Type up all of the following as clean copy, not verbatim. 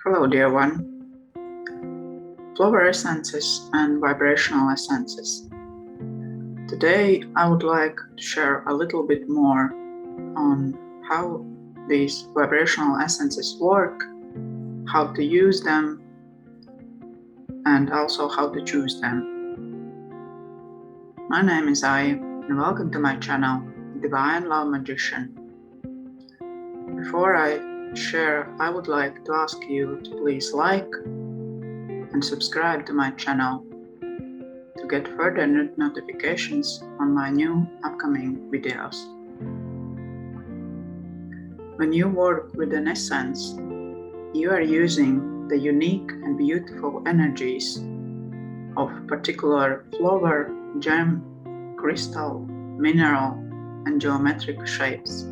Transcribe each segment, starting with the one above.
Hello dear one, Flower Essences and Vibrational Essences. Today I would like to share a little bit more on how these vibrational essences work, how to use them, and also how to choose them. My name is Aija and welcome to my channel, Divine Love Magician. Before I share, I would like to ask you to please like and subscribe to my channel to get further notifications on my new upcoming videos. When you work with an essence, you are using the unique and beautiful energies of particular flower, gem, crystal, mineral, and geometric shapes.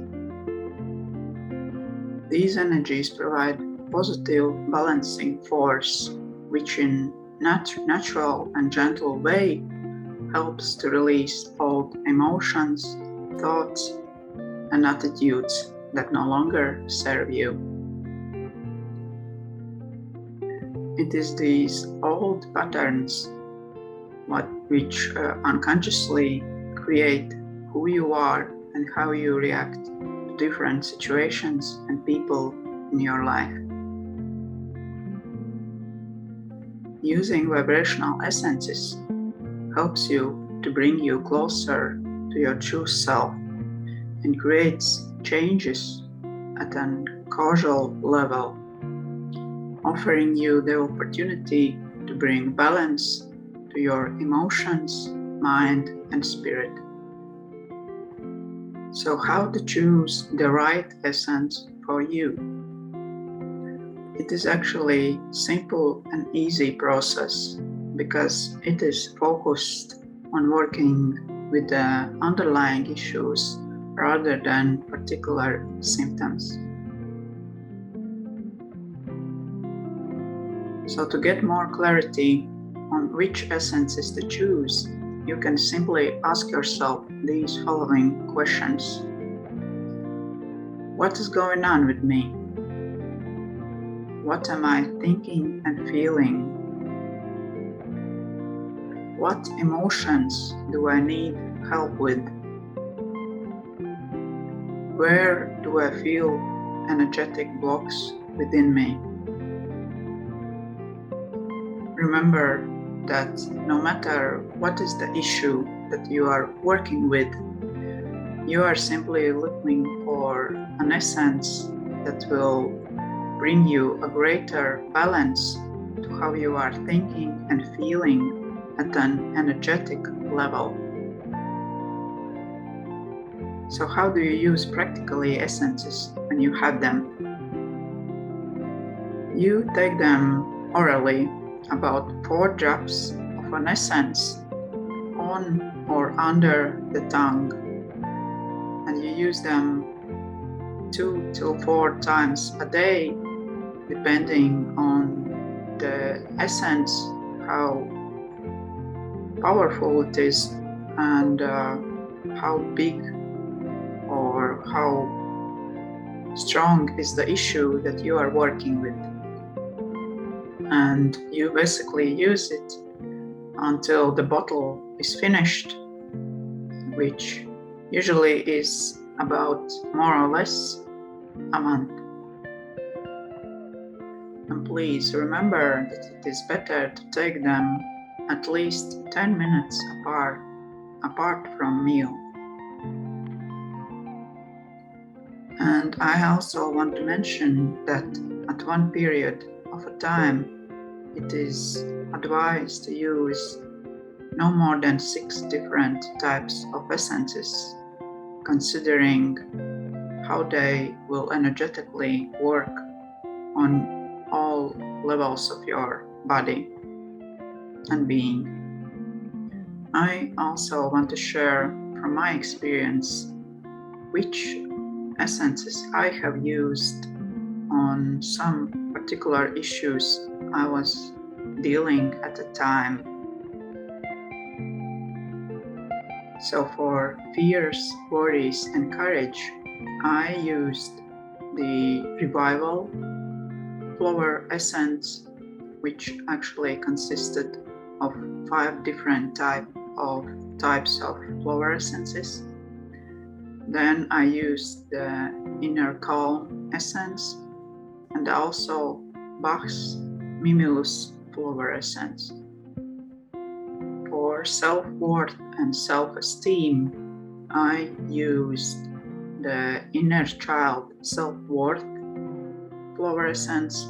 These energies provide positive balancing force, which in natural and gentle way helps to release old emotions, thoughts, and attitudes that no longer serve you. It is these old patterns which unconsciously create who you are and how you react to different situations and people in your life. Using vibrational essences helps you to bring you closer to your true self and creates changes at a causal level, offering you the opportunity to bring balance to your emotions, mind, and spirit. So how to choose the right essence for you? It is actually simple and easy process because it is focused on working with the underlying issues rather than particular symptoms. So to get more clarity on which essences to choose, you can simply ask yourself these following questions. What is going on with me? What am I thinking and feeling? What emotions do I need help with? Where do I feel energetic blocks within me? Remember that no matter what is the issue that you are working with, you are simply looking for an essence that will bring you a greater balance to how you are thinking and feeling at an energetic level. So how do you use practically essences when you have them? You take them orally, about 4 drops of an essence on or under the tongue, and you use them 2 to 4 times a day, depending on the essence, how powerful it is, and how big or how strong is the issue that you are working with. And you basically use it until the bottle is finished, which usually is about more or less a month. And please remember that it is better to take them at least 10 minutes apart from meal. And I also want to mention that at one period of a time, it is advised to use no more than 6 different types of essences, considering how they will energetically work on all levels of your body and being. I also want to share from my experience which essences I have used on some particular issues I was dealing at the time. So for fears, worries, and courage, I used the revival flower essence, which actually consisted of 5 different types of flower essences. Then I used the Inner Calm essence and also Bach's Mimulus flower essence. For self-worth and self-esteem, I used the Inner Child Self-Worth flower essence,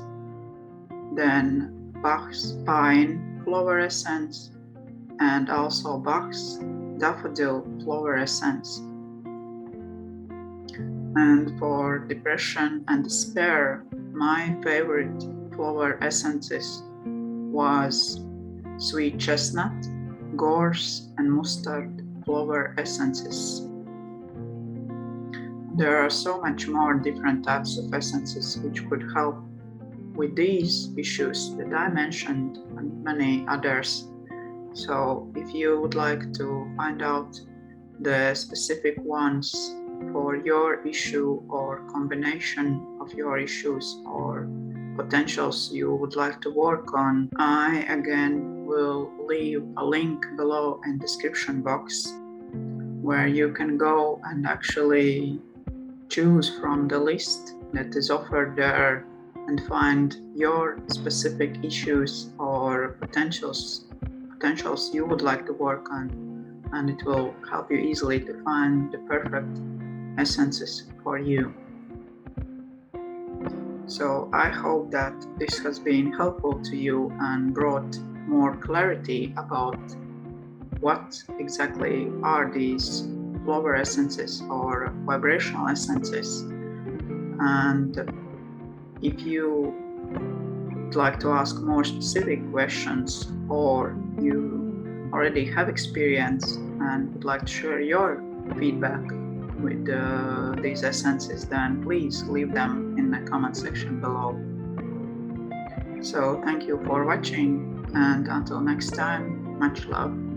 then Bach's Pine flower essence, and also Bach's Daffodil flower essence. And for depression and despair, my favorite flower essences was Sweet Chestnut, Gorse, and Mustard flower essences. There are so much more different types of essences which could help with these issues that I mentioned and many others. So if you would like to find out the specific ones for your issue or combination of your issues or potentials you would like to work on, I again will leave a link below in the description box where you can go and actually choose from the list that is offered there and find your specific issues or potentials you would like to work on, and it will help you easily to find the perfect essences for you. So I hope that this has been helpful to you and brought more clarity about what exactly are these flower essences or vibrational essences. And if you would like to ask more specific questions, or you already have experience and would like to share your feedback with these essences, then please leave them in the comment section below. So thank you for watching, and until next time, much love.